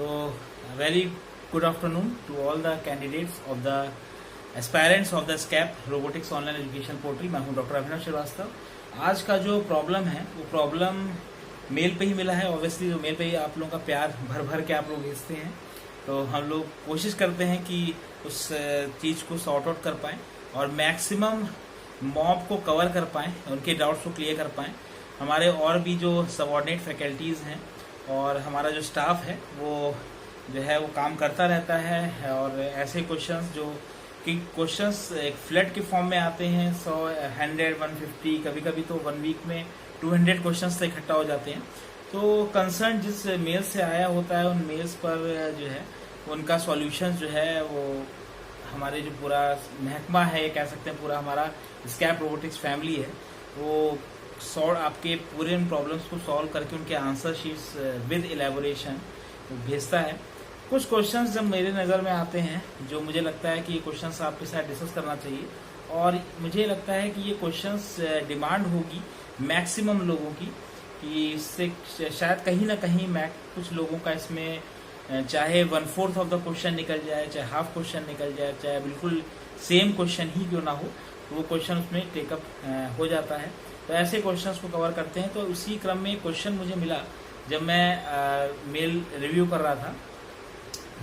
तो very good afternoon to all the candidates of the aspirants of the Scap robotics online education portal. मैं हूं doctor अभिनव श्रीवास्तव। आज का जो प्रॉब्लम है वो प्रॉब्लम मेल पे ही मिला है। ऑब्वियसली जो मेल पे ही आप लोगों का प्यार भर भर के आप लोग भेजते हैं, तो हम लोग कोशिश करते हैं कि उस चीज़ को सॉर्ट आउट कर पाएँ और मैक्सिमम मॉब को कवर कर पाएँ, उनके डाउट्स को क्लियर कर पाएँ। हमारे और भी जो सबऑर्डिनेट फैकल्टीज़ हैं और हमारा जो स्टाफ है वो जो है वो काम करता रहता है। और ऐसे क्वेश्चंस जो कि क्वेश्चंस एक फ्लड के फॉर्म में आते हैं, 100, 100, 150, कभी कभी तो 1 वीक में 200 क्वेश्चंस से इकट्ठा हो जाते हैं। तो कंसर्न जिस मेल से आया होता है उन मेल्स पर जो है उनका सॉल्यूशन जो है वो हमारे जो पूरा महकमा है, कह सकते हैं पूरा हमारा स्कैप रोबोटिक्स फैमिली है, वो आपके पूरे उन प्रॉब्लम्स को सॉल्व करके उनके आंसर शीट्स विद एलेबोरेशन भेजता है। कुछ क्वेश्चंस जब मेरे नज़र में आते हैं जो मुझे लगता है कि ये क्वेश्चंस आपके साथ डिस्कस करना चाहिए, और मुझे लगता है कि ये क्वेश्चंस डिमांड होगी मैक्सिमम लोगों की, कि इससे शायद कहीं ना कहीं कुछ लोगों का इसमें चाहे 1/4 ऑफ द क्वेश्चन निकल जाए, चाहे हाफ क्वेश्चन निकल जाए, चाहे बिल्कुल सेम क्वेश्चन ही क्यों ना हो, तो वो क्वेश्चन उसमें टेकअप हो जाता है। तो ऐसे क्वेश्चंस को कवर करते हैं। तो उसी क्रम में क्वेश्चन मुझे मिला जब मैं मेल रिव्यू कर रहा था।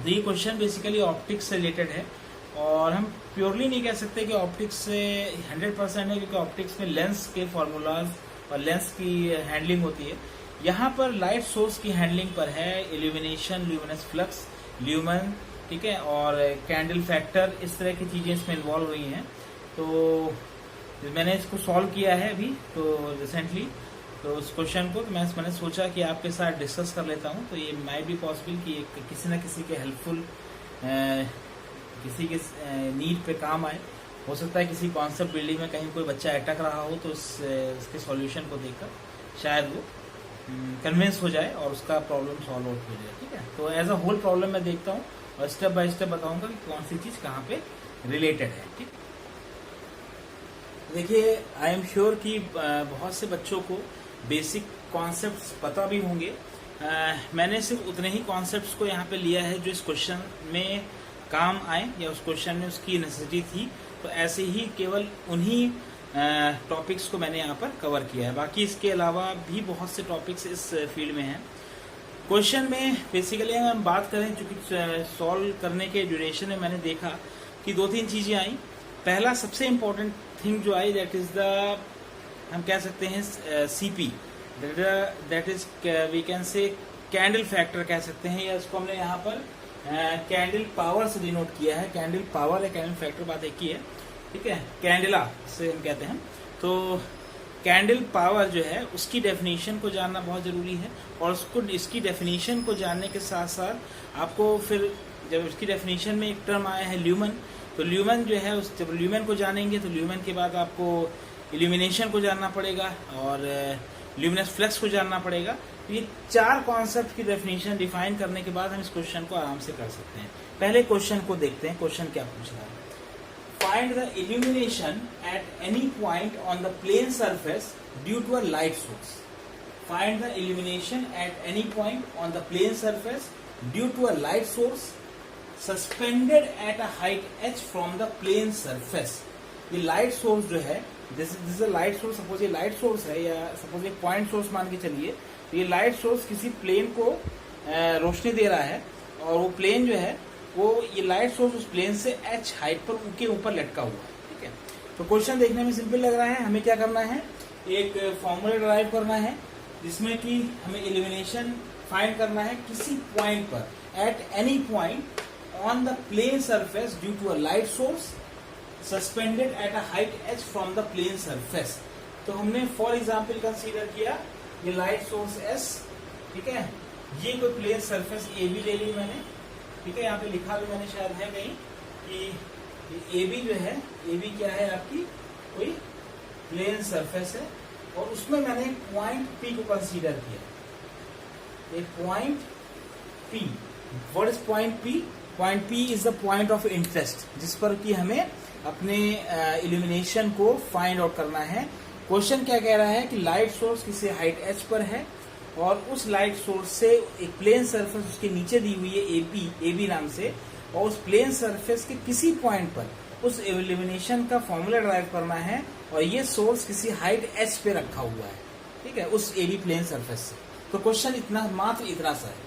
तो ये क्वेश्चन बेसिकली ऑप्टिक्स से रिलेटेड है, और हम प्योरली नहीं कह सकते कि ऑप्टिक्स से 100% है, क्योंकि ऑप्टिक्स में लेंस के फॉर्मूलाज और लेंस की हैंडलिंग होती है। यहाँ पर लाइट सोर्स की हैंडलिंग पर है, इल्यूमिनेशन, ल्यूमिनस फ्लक्स, ल्यूमन, ठीक है, और कैंडल फैक्टर, इस तरह की चीज़ें इसमें इन्वॉल्व हुई हैं। तो मैंने इसको सॉल्व किया है अभी तो रिसेंटली, तो उस क्वेश्चन को तो मैंने सोचा कि आपके साथ डिस्कस कर लेता हूँ। तो ये माइट बी पॉसिबल कि किसी न किसी के हेल्पफुल, किसी के नीड पे काम आए। हो सकता है किसी कॉन्सेप्ट बिल्डिंग में कहीं कोई बच्चा अटक रहा हो, तो इसके सॉल्यूशन को देखकर शायद वो कन्विंस हो जाए और उसका प्रॉब्लम सॉल्व आउट हो जाए। ठीक है, तो एज अ होल प्रॉब्लम मैं देखता हूँ और स्टेप बाय स्टेप बताऊंगा कि कौन सी चीज़ कहाँ पे रिलेटेड है। ठीक, देखिए, आई एम श्योर कि बहुत से बच्चों को बेसिक कॉन्सेप्ट्स पता भी होंगे। मैंने सिर्फ उतने ही कॉन्सेप्ट्स को यहाँ पे लिया है जो इस क्वेश्चन में काम आए या उस क्वेश्चन में उसकी नेसेसिटी थी। तो ऐसे ही केवल उन्हीं टॉपिक्स को मैंने यहाँ पर कवर किया है। बाकी इसके अलावा भी बहुत से टॉपिक्स इस फील्ड में हैं। क्वेश्चन में बेसिकली अगर हम बात करें, चूँकि सॉल्व करने के ड्यूरेशन में मैंने देखा कि 2-3 चीज़ें आई। पहला सबसे इम्पोर्टेंट थिंग जो आई, दैट इज़ द, हम कह सकते हैं CP, that is we can say candle factor कह सकते हैं, या इसको हमने यहाँ पर कैंडल पावर से डिनोट किया है। कैंडल पावर या कैंडल फैक्टर बात एक ही है, ठीक है, कैंडला से हम कहते हैं। तो कैंडल पावर जो है उसकी डेफिनेशन को जानना बहुत ज़रूरी है, और इसकी डेफिनेशन को जानने के साथ साथ आपको फिर जब इसकी डेफिनेशन में एक टर्म आया है ल्यूमन, तो ल्यूमन जो है जब ल्यूमन को जानेंगे तो ल्यूमन के बाद आपको इल्यूमिनेशन को जानना पड़ेगा और ल्यूमिनस फ्लक्स को जानना पड़ेगा। तो ये 4 कॉन्सेप्ट की डेफिनेशन डिफाइन करने के बाद हम इस क्वेश्चन को आराम से कर सकते हैं। पहले क्वेश्चन को देखते हैं। क्वेश्चन क्या पूछ रहा है? Find the illumination at any point on the plane surface due to a light source. Find the illumination at any point on the plane surface due to a light source suspended at a height h from the plane surface. ये light source जो है, this is a light source, suppose ये light source है, या suppose ये point source मान के चलिए। तो ये लाइट सोर्स किसी प्लेन को रोशनी दे रहा है, और वो प्लेन जो है वो ये लाइट सोर्स उस प्लेन से h हाइट पर उनके ऊपर लटका हुआ है। ठीक है, तो क्वेश्चन देखने में सिंपल लग रहा है। हमें क्या करना है, एक फॉर्मूला डिराइव करना है जिसमें कि हमें इल्यूमिनेशन फाइंड करना है किसी पॉइंट पर, eight any point on the plane surface due to a light source suspended at a height h from the plane surface। तो हमने फॉर एग्जाम्पल कंसीडर किया ये लाइट सोर्स S, ठीक है, ये कोई प्लेन सरफेस AB ले ली मैंने, ठीक है, यहाँ पे लिखा भी मैंने शायद है कहीं कि AB जो है, AB क्या है आपकी, कोई प्लेन सरफेस है, और उसमें मैंने पॉइंट P को कंसीडर किया। एक point P, what is point P? Point P is the point of interest, जिस पर कि हमें अपने इल्यूमिनेशन को फाइंड आउट करना है। क्वेश्चन क्या कह रहा है कि लाइट सोर्स किसी हाइट h पर है और उस लाइट सोर्स से एक प्लेन सरफेस उसके नीचे दी हुई है एबी नाम से, और उस प्लेन सरफेस के किसी पॉइंट पर उस इल्यूमिनेशन का फॉर्मूला ड्राइव करना है, और ये सोर्स किसी हाइट h पे रखा हुआ है, ठीक है, उस एबी प्लेन सरफेस से। तो क्वेश्चन मात्र इतना सा है।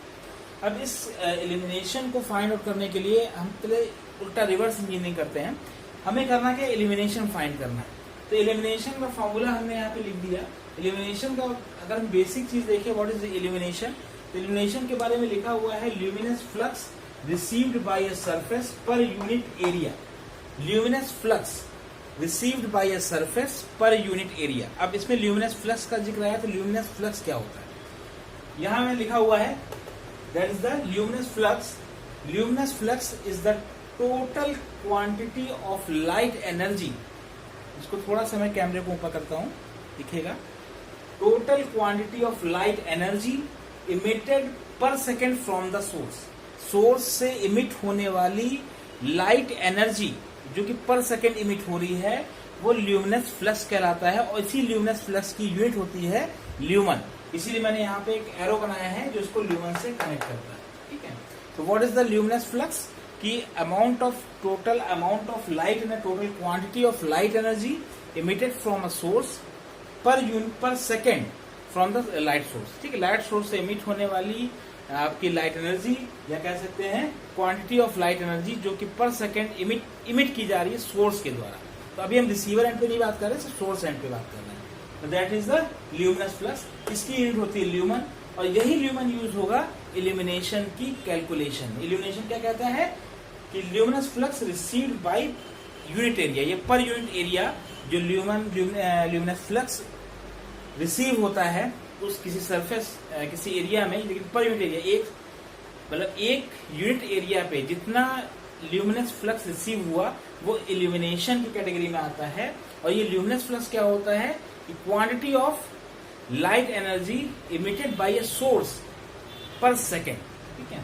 अब इस इल्यूमिनेशन को फाइंड आउट करने के लिए हम पहले उल्टा रिवर्स इंजीनियरिंग करते हैं। हमें करना क्या, इल्यूमिनेशन फाइंड करना है। तो इल्यूमिनेशन का फॉर्मूला हमने यहाँ पे लिख दिया। इल्यूमिनेशन का अगर हम बेसिक चीज देखें, व्हाट इज इल्यूमिनेशन, तो इल्यूमिनेशन के बारे में लिखा हुआ है luminous flux received by a surface per unit area. Luminous flux received by a surface per unit area. अब इसमें ल्यूमिनस फ्लक्स का जिक्र आया, तो ल्यूमिनस फ्लक्स क्या होता है, यहाँ में लिखा हुआ है that is the luminous flux. Luminous flux is the total quantity of light energy. इसको थोड़ा सा मैं कैमरे को ऊपर करता हूं, दिखेगा। Total quantity of light energy emitted per second from the source. Source से इमिट होने वाली लाइट एनर्जी जो कि पर सेकेंड इमिट हो रही है, वो ल्यूमिनस फ्लक्स कहलाता है, और इसी ल्यूमिनस फ्लक्स की यूनिट होती है ल्यूमन। इसीलिए मैंने यहाँ पे एक एरो बनाया है जो इसको ल्यूमन से कनेक्ट करता है, ठीक है। तो what is the luminous flux, की total amount of light and total quantity of light energy emitted from a source per second from the light source, ठीक है। लाइट सोर्स से इमिट होने वाली आपकी लाइट एनर्जी, या कह सकते हैं क्वांटिटी ऑफ लाइट एनर्जी जो कि पर सेकेंड इमिट की जा रही है सोर्स के द्वारा। तो अभी हम रिसीवर एंड पे नहीं बात कर रहे, सिर्फ सोर्स एंड पे बात कर रहे हैं। तो that is the luminous flux. इसकी यूनिट होती है ल्यूमन, और यही ल्यूमन यूज होगा इल्यूमिनेशन की कैलकुलेशन। इल्यूमिनेशन क्या कहता है कि luminous flux received by unit area, ये पर यूनिट एरिया जो ल्यूमिनस फ्लक्स रिसीव होता है उस किसी सरफेस किसी एरिया में, लेकिन पर यूनिट एरिया, एक यूनिट एरिया पे जितना ल्यूमिनस फ्लक्स रिसीव हुआ वो इल्यूमिनेशन की कैटेगरी में आता है। और ये ल्यूमिनस फ्लक्स क्या होता है कि quantity of light energy emitted by a source per second, ठीक है।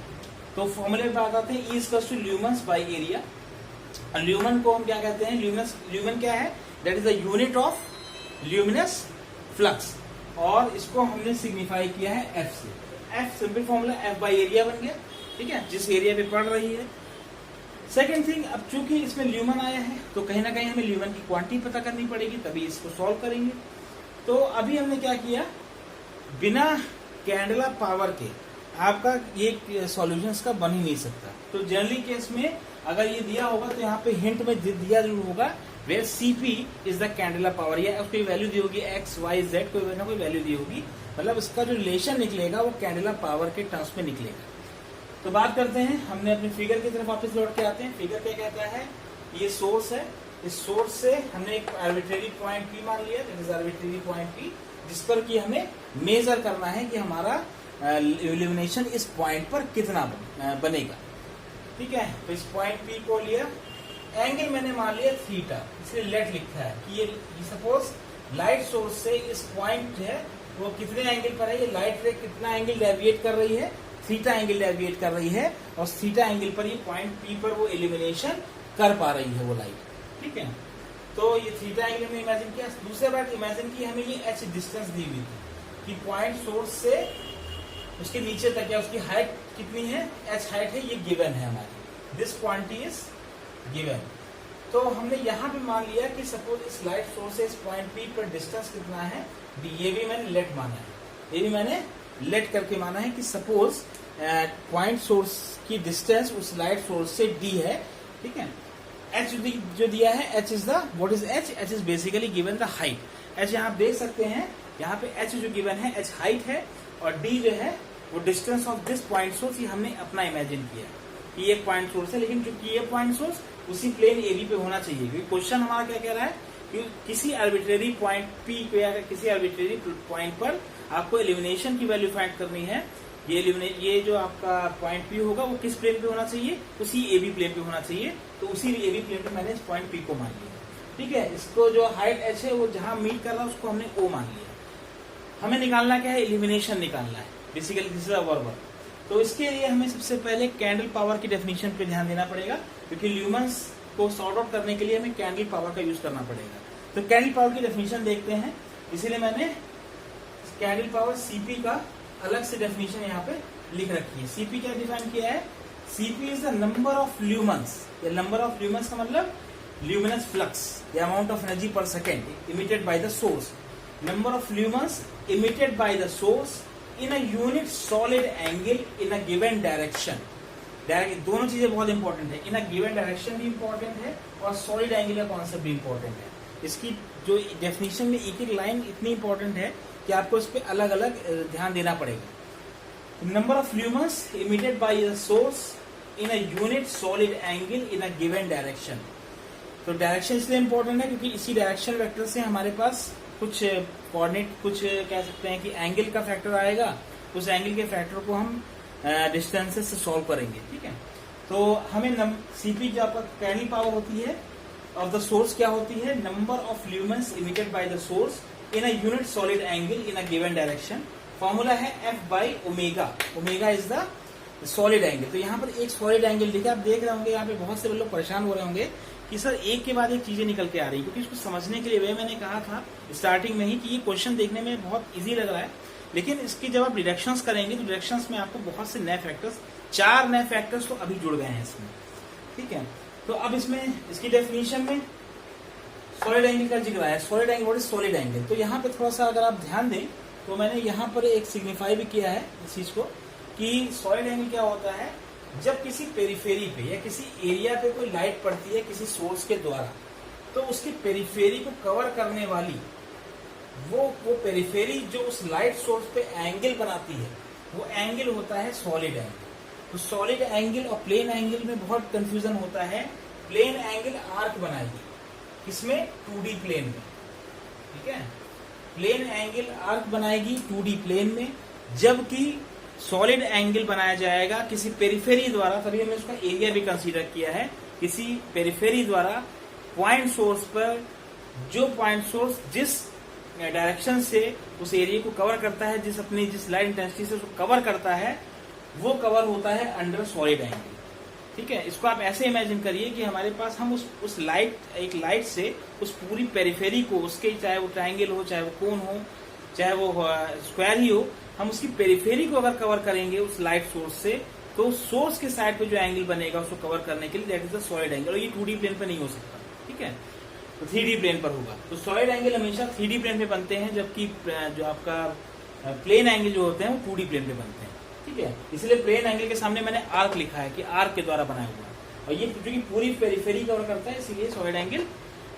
तो फॉर्मूले पे आते हैं, E equals to lumens by area. Lumen को हम क्या कहते हैं, ल्यूमन क्या है, that is the unit of luminous flux, और इसको हमने सिग्निफाई किया है एफ से। F simple formula, F by area बन गया, ठीक है, जिस एरिया पे पड़ रही है। सेकेंड थिंग, अब चूंकि इसमें ल्यूमन आया है तो कहीं ना कहीं हमें ल्यूमन की क्वांटिटी पता करनी पड़ेगी, तभी इसको सॉल्व करेंगे। तो अभी हमने क्या किया, बिना कैंडेला पावर के आपका ये सॉल्यूशंस का बन ही नहीं सकता। तो जनरली केस में अगर ये दिया होगा तो यहाँ पे हिंट में दिया जरूर होगा, where Cp is the candela power, या उसकी वैल्यू दी होगी x, y, z, कोई ना कोई वैल्यू दी होगी, मतलब इसका जो रिलेशन निकलेगा वो कैंडेला पावर के टर्म्स में निकलेगा। तो बात करते हैं, हमने अपने फिगर की तरफ वापस लौट के आते हैं। फिगर क्या कहता है, ये सोर्स है, इस सोर्स से हमने एक आर्बिट्रेरी पॉइंट P मान लिया, that is arbitrary point P, जिस पर कि हमें मेजर करना है कि हमारा इल्यूमिनेशन इस पॉइंट पर कितना बनेगा, ठीक है। तो इस पॉइंट P को लिया, एंगल मैंने मान लिया थीटा, इसलिए लेट लिखा है कि ये सपोज लाइट सोर्स से इस पॉइंट है वो कितने एंगल पर है, ये लाइट रे कितना एंगल डेविएट कर रही है, थीटा एंगल डेविएट कर रही है, और थीटा एंगल पर ये पॉइंट P पर वो इल्यूमिनेशन कर पा रही है वो लाइट, ठीक है। तो ये थीटा एंगल में इमेजिन किया। दूसरी बात इमेजिन की, हमें ये h डिस्टेंस दी हुई थी कि पॉइंट सोर्स से उसके नीचे तक, या उसकी हाइट कितनी है, h हाइट है, ये गिवन है हमारी, दिस क्वांटिटी इज गिवन। तो हमने यहाँ पे मान लिया कि सपोज इस लाइट सोर्स से इस पॉइंट P पर डिस्टेंस कितना है, ये भी मैंने लेट माना है, ये भी मैंने लेट करके माना है कि सपोज पॉइंट सोर्स की डिस्टेंस उस लाइट सोर्स से d है, ठीक है। h जो दिया है, h is the what is h, h is basically given the height. h यहाँ आप देख सकते हैं, यहाँ पे h जो गिवन है, h हाइट है, और d जो है वो distance of this point source, ये हमने अपना इमेजिन किया कि ये पॉइंट सोर्स है, लेकिन क्योंकि ये पॉइंट सोर्स उसी प्लेन एबी पे होना चाहिए, क्योंकि क्वेश्चन हमारा क्या कह रहा है कि किसी आर्बिट्रेरी पॉइंट P पे या किसी आर्बिट्रेरी पॉइंट पर आपको इल्यूमिनेशन की वैल्यू फाइंड करनी है। ये जो आपका पॉइंट P होगा वो किस प्लेन पे होना चाहिए, उसी एबी प्लेन पे होना चाहिए। तो उसी एबी प्लेन पे मैंने इस पॉइंट P को मान लिया, ठीक है। इसको जो हाइट h है वो जहां मीट कर रहा है उसको हमने O मान लिया। हमें निकालना क्या है, इल्यूमिनेशन निकालना है, basically this is our work. तो इसके लिए हमें सबसे पहले कैंडल पावर की डेफिनेशन पे ध्यान देना पड़ेगा, क्योंकि ल्यूमन्स को सॉर्ट आउट करने के लिए हमें कैंडल पावर का यूज करना पड़ेगा। तो कैंडल पावर की डेफिनेशन देखते हैं, इसीलिए मैंने कैंडल पावर Cp का अलग से डेफिनेशन यहाँ पे लिख रखी है। सीपी क्या डिफाइन किया है? CP is the number of lumens, या नंबर ऑफ ल्यूमन्स का मतलब luminous flux, the amount of energy per second emitted by the source, number of lumens emitted by the source in a unit solid angle in a given direction. दोनों चीजें बहुत important है, in a given direction भी important है और solid angle का concept भी important है। इसकी जो डेफिनेशन में एक एक लाइन इतनी इंपॉर्टेंट है कि आपको इस पे अलग अलग ध्यान देना पड़ेगा। Number of lumens emitted by the source in a unit solid angle in a given direction. तो डायरेक्शन इसलिए इंपॉर्टेंट है क्योंकि इसी डायरेक्शन वेक्टर से हमारे पास कुछ कोऑर्डिनेट, कुछ कह सकते हैं कि एंगल का फैक्टर आएगा, उस एंगल के फैक्टर को हम डिस्टेंसेस से सॉल्व करेंगे। ठीक है, तो हमें सीपी जो आपका कैंडल पावर होती है ऑफ द सोर्स क्या होती है? Number of lumens emitted by the source in a unit solid angle in a given direction. Formula है F by omega, omega is the solid angle. तो यहाँ पर एक सॉलिड एंगल लिखा, आप देख रहे होंगे यहाँ पे बहुत से लोग परेशान हो रहे होंगे कि सर एक के बाद एक चीजें निकल के आ रही है, क्योंकि इसको समझने के लिए वे मैंने कहा था स्टार्टिंग में ही कि ये क्वेश्चन देखने में बहुत इजी लग रहा है, लेकिन इसकी जब आप डिडक्शंस करेंगे तो डिडक्शंस में आपको बहुत से नए फैक्टर्स, 4 नए फैक्टर्स तो अभी जुड़ गए हैं इसमें। ठीक है, तो अब इसमें इसकी डेफिनेशन में सॉलिड एंगल का जिक्र आया। Solid angle, what is solid angle? तो यहाँ पे थोड़ा सा अगर आप ध्यान दें तो मैंने यहाँ पर एक सिग्निफाई भी किया है इस चीज को कि सॉलिड एंगल क्या होता है। जब किसी पेरिफेरी पे या किसी एरिया पे कोई लाइट पड़ती है किसी सोर्स के द्वारा, तो उसकी पेरिफेरी को कवर करने वाली वो पेरिफेरी जो उस लाइट सोर्स पे एंगल बनाती है, वो एंगल होता है सॉलिड एंगल। तो सॉलिड एंगल और प्लेन एंगल में बहुत कंफ्यूजन होता है। प्लेन एंगल आर्क बनाएगी किसमें? 2D प्लेन में। ठीक है, प्लेन एंगल आर्क बनाएगी 2D प्लेन में, जबकि सॉलिड एंगल बनाया जाएगा किसी पेरिफेरी द्वारा। तभी हमने उसका एरिया भी कंसीडर किया है, किसी पेरिफेरी द्वारा पॉइंट सोर्स पर, जो पॉइंट सोर्स जिस डायरेक्शन से उस एरिया को कवर करता है, जिस लाइट इंटेंसिटी से उसको कवर करता है, वो कवर होता है अंडर सॉलिड एंगल। ठीक है, इसको आप ऐसे इमेजिन करिए कि हमारे पास हम उस लाइट, एक लाइट से उस पूरी पेरिफेरी को, उसके चाहे वो ट्रायंगल हो, चाहे वो कोन हो, चाहे वो स्क्वायर ही हो, हम उसकी पेरिफेरी को अगर कवर करेंगे उस लाइट सोर्स से, तो सोर्स के साइड पे जो एंगल बनेगा उसको कवर करने के लिए that is the solid angle. और ये 2D प्लेन पे नहीं हो सकता। ठीक है, तो 3D प्लेन पर होगा। तो सॉलिड एंगल हमेशा 3D प्लेन पे बनते हैं, जबकि जो आपका प्लेन एंगल जो होते हैं वो 2D प्लेन पे बनते हैं। ठीक है, इसलिए प्लेन एंगल के सामने मैंने आर्क लिखा है कि आर्क के द्वारा बनाया हुआ है, और ये क्योंकि पूरी पेरिफेरी कवर करता है, इसीलिए सॉलिड एंगल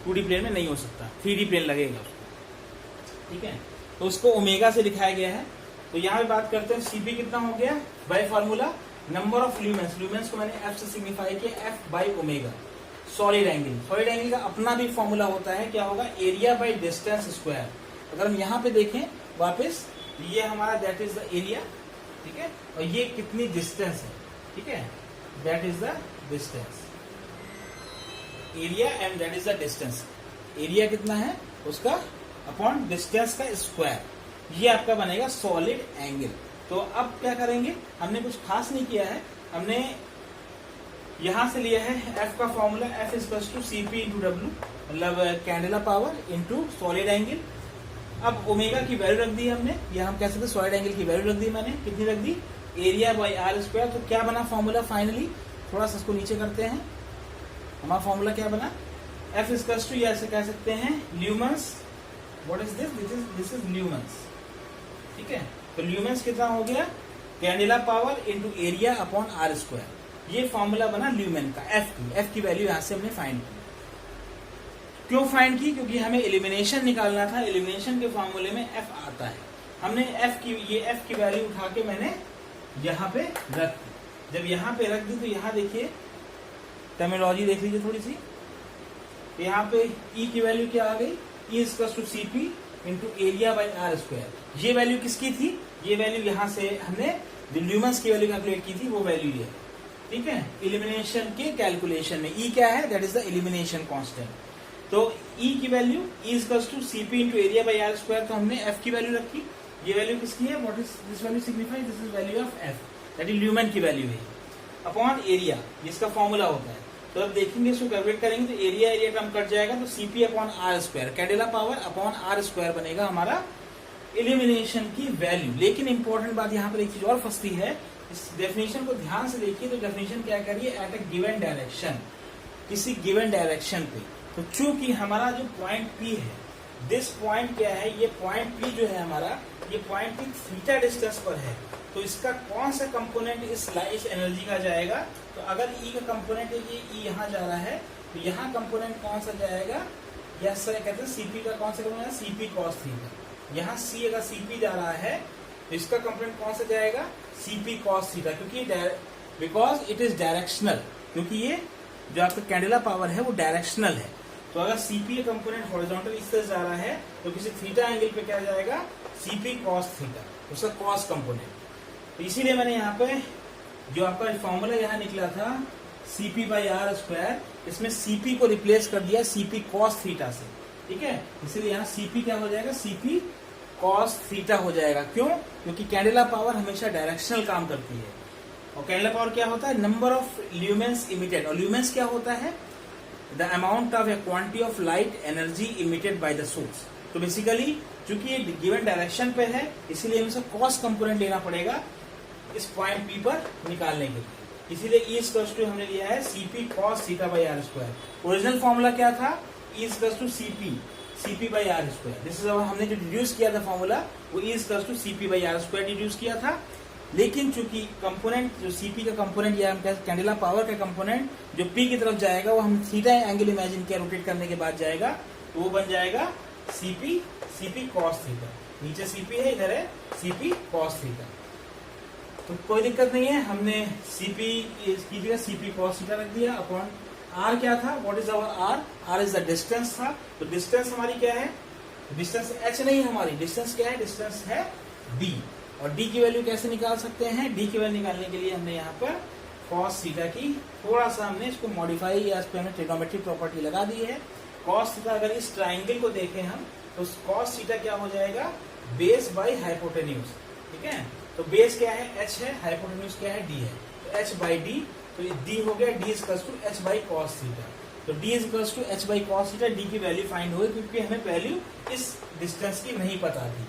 2D प्लेन में नहीं हो सकता, 3D प्लेन लगेगा उसको। ठीक है, तो उसको ओमेगा से दिखाया गया है। तो यहाँ पे बात करते हैं सीपी कितना हो गया bye formula number of lumens. Lumens को मैंने एफ से सिग्निफाई किया, F by omega. Solid angle, solid angle का अपना भी फॉर्मूला होता है, क्या होगा? Area by distance square. अगर हम यहाँ पे देखें वापस, ये हमारा दैट इज द एरिया। ठीक है, और ये कितनी डिस्टेंस है? ठीक है, that is the distance, area and that is the distance. Area कितना है उसका अपॉन डिस्टेंस का स्क्वायर, ये आपका बनेगा सॉलिड एंगल। तो अब क्या करेंगे? हमने कुछ खास नहीं किया है, हमने यहां से लिया है एफ का formula, F is to CP into W, मतलब candela power into solid angle. अब ओमेगा की वैल्यू रख दी हमने, या हम कह सकते सॉलिड एंगल की वैल्यू रख दी मैंने, कितनी रख दी? Area by are square. तो क्या बना फॉर्मूला फाइनली? थोड़ा सा इसको नीचे करते हैं, हमारा फॉर्मूला क्या बना? एफ इज टू, या ऐसे कह सकते हैं lumens. What is this? This is lumens. ठीक है, तो ल्यूमेंस कितना हो गया? Candela power into area upon r square. ये फॉर्मूला बना ल्यूमेन का, एफ की वैल्यू यहां से हमने फाइंड की। क्यों फाइंड की? क्योंकि हमें एलिमिनेशन निकालना था, एलिमिनेशन के फॉर्मूले में एफ आता है। हमने एफ की वैल्यू उठा के मैंने यहाँ पे रख दी। जब यहाँ पे रख दी तो यहाँ देखिए टर्मिनोलॉजी देख लीजिए थोड़ी सी। तो यहाँ पे ई की वैल्यू क्या आ गई? E is to CP into area by are square. ये वैल्यू किसकी थी? ये वैल्यू यहाँ से हमने जो ल्यूमेंस की वैल्यू कैलकुलेट की थी वो वैल्यू ये। ठीक है, इलिमिनेशन के कैलकुलेशन में ई क्या है? That is the illumination constant. तो ई की value E is to CP into area by are square, तो हमने एफ की वैल्यू रखी। ये वैल्यू किसकी है? What is this value signify? This is value of F, that is lumen की वैल्यू है, अपॉन एरिया, जिसका फॉर्मूला होता है। तो अब देखेंगे इसको कैलकुलेट करेंगे तो एरिया टर्म कट जाएगा, तो CP upon r square, candela power upon r square बनेगा हमारा इल्यूमिनेशन की वैल्यू। लेकिन इंपॉर्टेंट बात यहाँ पर एक चीज और फंसती है, इस डेफिनेशन को ध्यान से देखिए। तो डेफिनेशन क्या करिए, एट अ गिवन डायरेक्शन, किसी गिवन डायरेक्शन पे। तो चूंकि हमारा जो पॉइंट पी है, दिस पॉइंट क्या है, ये पॉइंट पी जो है हमारा, ये पॉइंट पी थीटा डिस्टेंस पर है। तो इसका कौन सा कंपोनेंट इस एनर्जी का जाएगा? तो अगर ई का कंपोनेंट है, ये ई यहाँ जा रहा है, तो यहाँ कंपोनेंट कौन सा जाएगा? या सर कहते हैं सीपी का कौन सा कंपोनेंट? CP cos theta. यहाँ सी अगर सीपी जा रहा है तो इसका कंपोनेंट कौन सा जाएगा? सीपी कॉस थीटा, क्योंकि बिकॉज इट इज डायरेक्शनल, क्योंकि ये जो आपका कैंडेला पावर है वो डायरेक्शनल है। तो अगर सीपी का कंपोनेंट हॉरिजॉन्टल इस तरह जा रहा है तो किसी थीटा एंगल पे क्या जाएगा? सीपी कॉस थीटा, उसका कॉस कंपोनेंट। तो इसीलिए मैंने यहाँ पे जो आपका फॉर्मूला यहाँ निकला था सीपी बाई आर स्क्वायर, इसमें सीपी को रिप्लेस कर दिया सीपी कॉस थीटा से, ठीक है। इसीलिए यहाँ सीपी क्या हो जाएगा? सीपी कॉस थीटा हो जाएगा। क्यों? क्योंकि कैंडेला पावर हमेशा डायरेक्शनल काम करती है। और कैंडेला पावर क्या होता है? Number of lumens emitted. और ल्यूमेंस क्या होता है? The amount of A quantity of light energy emitted by the source. तो बेसिकली चूंकि ये गिवन डायरेक्शन पे है, इसीलिए हमें कॉस कंपोनेंट लेना पड़ेगा इस पॉइंट पी पर निकालने के लिए। इसीलिए ई इक्वल्स टू हमने लिया है CP cos theta by are square. Original formula क्या था? E equals to CP by are square. This is हमने जो डिड्यूस किया था फॉर्मूला, वो E equals to CP by are square deduce किया था। लेकिन चूंकि कंपोनेंट जो सीपी का कंपोनेंट या हम कैंडेला पावर का कंपोनेंट जो पी की तरफ जाएगा, वो हम थीटा एंगल इमेजिन किया, रोटेट करने के बाद जाएगा, तो वो बन जाएगा सीपी कॉस थीटा। नीचे सीपी है, इधर है सीपी कॉस थीटा। तो कोई दिक्कत नहीं है, हमने सीपी की जगह सीपी कॉस थीटा रख दिया अपॉन आर। क्या था? What is our r? R is the distance था। तो डिस्टेंस हमारी क्या है? डिस्टेंस एच नहीं है हमारी, डिस्टेंस क्या है? डिस्टेंस है डी। और डी की वैल्यू कैसे निकाल सकते हैं? डी की वैल्यू निकालने के लिए हमने यहाँ पर कॉस थीटा की थोड़ा सा हमने इसको मॉडिफाई या इस पे हमने ट्रिग्नोमेट्रिक प्रॉपर्टी लगा दी है। कॉस थीटा अगर इस ट्राइंगल को देखें हम, तो कॉस थीटा क्या हो जाएगा? बेस बाई हाइपोटेन्यूज, ठीक है। तो बेस क्या है? एच है, हाइपोटेन्यूज क्या है? डी है। तो एच बाई डी, तो डी हो गया D equals to H by cos theta. तो D equals to H by cos theta. D की वैल्यू फाइंड हो गई, क्योंकि हमें वैल्यू इस डिस्टेंस की नहीं पता थी।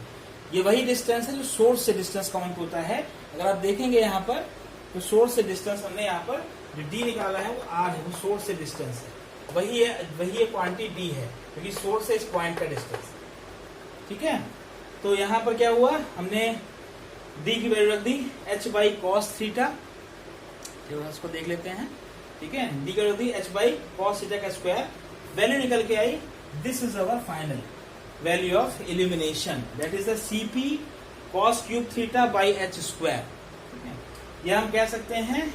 ये वही डिस्टेंस है जो सोर्स से डिस्टेंस काउंट होता है। अगर आप देखेंगे यहाँ पर, तो सोर्स से डिस्टेंस हमने यहाँ पर जो डी निकाला है वो आर है, वो सोर्स से डिस्टेंस है। वही है क्वांटिटी डी है, क्योंकि सोर्स से इस पॉइंट का डिस्टेंस, ठीक है। तो यहाँ पर क्या हुआ? हमने डी की वैल्यू रख दी एच बाई कॉस थीटा, इसको देख लेते हैं, ठीक है। डी की वैल्यू दी एच बाई कॉस थीटा का स्क्वायर, वैल्यू निकल के आई। This is our final value of illumination, that is the CP cos cube theta by H square. या हम कह सकते हैं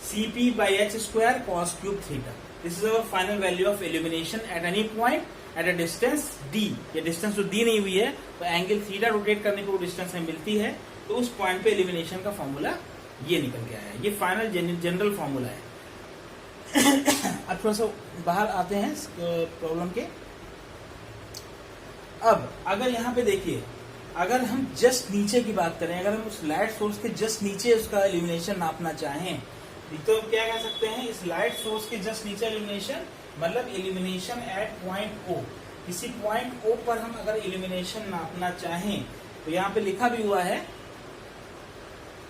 CP by H square cos cube theta. This is our final value of illumination at any point at a distance D. ये distance जो दी नहीं हुई है, तो एंगल थीटा रोटेट करने को डिस्टेंस हमें मिलती है, तो उस पॉइंट पे इल्यूमिनेशन का फॉर्मूला ये निकल के आया है। ये फाइनल जनरल फॉर्मूला है। अब थोड़ा सा बाहर आते हैं प्रॉब्लम के। अब अगर यहाँ पे देखिए, अगर हम जस्ट नीचे की बात करें, अगर हम उस लाइट सोर्स के जस्ट नीचे उसका इल्यूमिनेशन नापना चाहें, तो क्या कह सकते हैं? इस लाइट सोर्स के जस्ट नीचे इल्यूमिनेशन, मतलब इल्यूमिनेशन एट पॉइंट ओ। किसी पॉइंट ओ पर हम अगर इल्यूमिनेशन नापना चाहें, तो यहाँ पे लिखा भी हुआ है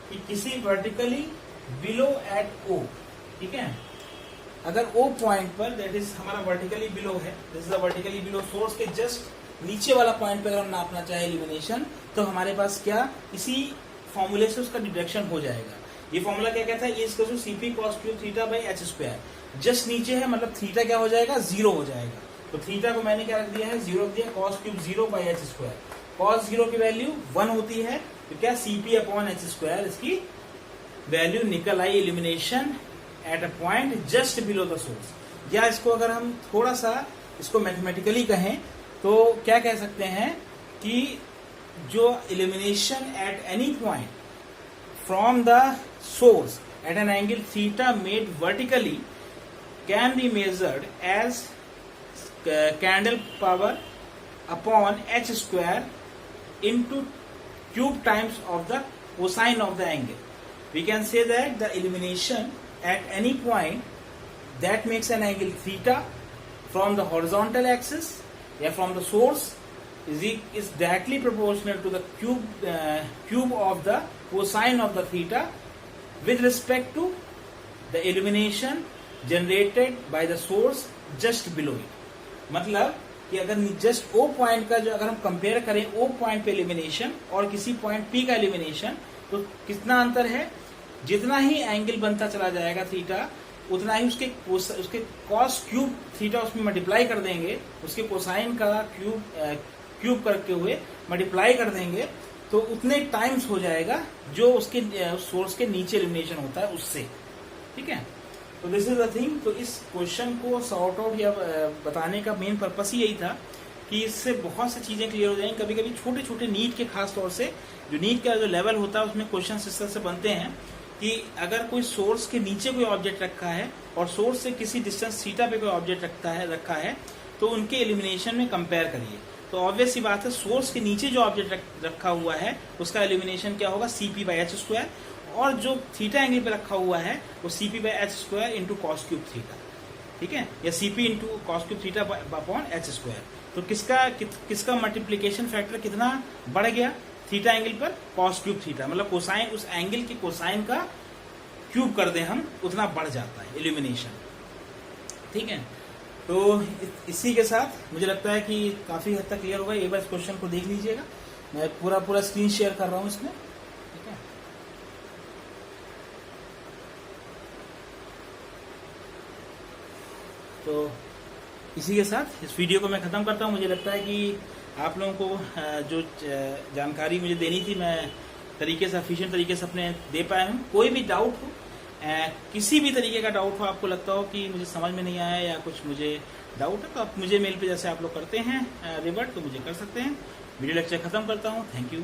कि किसी वर्टिकली बिलो एट ओ, ठीक है। अगर ओ पॉइंट पर, दैट इज हमारा वर्टिकली बिलो है, this is the vertically below source के जस्ट नीचे वाला पॉइंट पे अगर हम नापना चाहे इल्यूमिनेशन, तो हमारे पास क्या, इसी फॉर्मूले से उसका डिडक्शन हो जाएगा। ये फॉर्मूला क्या कहता है? ये इसका CP cos cube theta by H square. Just नीचे है, मतलब थीटा क्या हो जाएगा? जीरो हो जाएगा। तो थीटा को मैंने क्या रख दिया है? जीरो रख दिया। Cos cube zero by H square. Cos zero की वैल्यू 1 होती है, तो क्या सीपी अपॉन एच स्क्वायर, इसकी वैल्यू निकल आई illumination at a point just below the source. या इसको अगर हम थोड़ा सा इसको मैथमेटिकली कहें, तो क्या कह सकते हैं कि जो illumination at any point from the source at an angle theta made vertically can be measured as candle power upon H square into cube times of the cosine of the angle. We can say that the illumination at any point that makes an angle theta from the horizontal axis या from the source is directly proportional to the cube of the cosine of the theta with respect to the illumination generated by the source just below it। मतलब कि अगर just O point का जो अगर हम compare करें O point पे illumination और किसी पॉइंट पी का इल्यूमिनेशन, तो कितना अंतर है, जितना ही एंगल बनता चला जाएगा थीटा उतना ही उसके कॉस क्यूब थीटा उसमें मल्टीप्लाई कर देंगे, उसके कोसाइन का क्यूब करके हुए मल्टीप्लाई कर देंगे, तो उतने टाइम्स हो जाएगा जो उसके सोर्स के नीचे इल्यूमिनेशन होता है उससे। ठीक है, तो दिस इज द थिंग। तो इस क्वेश्चन को सॉर्ट आउट या बताने का मेन पर्पस ही यही था कि इससे बहुत सी चीजें क्लियर हो जाएंगी। कभी कभी छोटे छोटे नीट के खास तौर से जो नीट का जो लेवल होता है उसमें क्वेश्चन इस तरह से बनते हैं कि अगर कोई सोर्स के नीचे कोई ऑब्जेक्ट रखा है और सोर्स से किसी डिस्टेंस थीटा पे कोई ऑब्जेक्ट रखा है तो उनके इल्यूमिनेशन में कंपेयर करिए। तो ऑब्वियस सी बात है, सोर्स के नीचे जो ऑब्जेक्ट रखा हुआ है उसका इल्यूमिनेशन क्या होगा, CP/h², और जो थीटा एंगल पे रखा हुआ है वो CP/h² into cos cube theta. ठीक है, या CP into cos cube theta upon h²। तो किसका मल्टीप्लीकेशन फैक्टर कितना बढ़ गया, थीटा एंगल पर कॉस क्यूब थीटा, मतलब कोसाइन, उस एंगल के कोसाइन का क्यूब कर दें हम, उतना बढ़ जाता है इल्यूमिनेशन। ठीक है, तो इसी के साथ मुझे लगता है कि काफी हद तक क्लियर होगा। एक बार इस क्वेश्चन को देख लीजिएगा, मैं पूरा स्क्रीन शेयर कर रहा हूं इसमें। ठीक है, तो इसी के साथ इस वीडियो को मैं खत्म करता हूं। मुझे लगता है कि आप लोगों को जो जानकारी मुझे देनी थी मैं तरीके से, एफिशिएंट तरीके से अपने दे पाया हूँ। कोई भी डाउट हो, किसी भी तरीके का डाउट हो, आपको लगता हो कि मुझे समझ में नहीं आया या कुछ मुझे डाउट है, तो आप मुझे मेल पे जैसे आप लोग करते हैं रिवर्ट, तो मुझे कर सकते हैं। वीडियो लेक्चर खत्म करता हूँ। Thank you.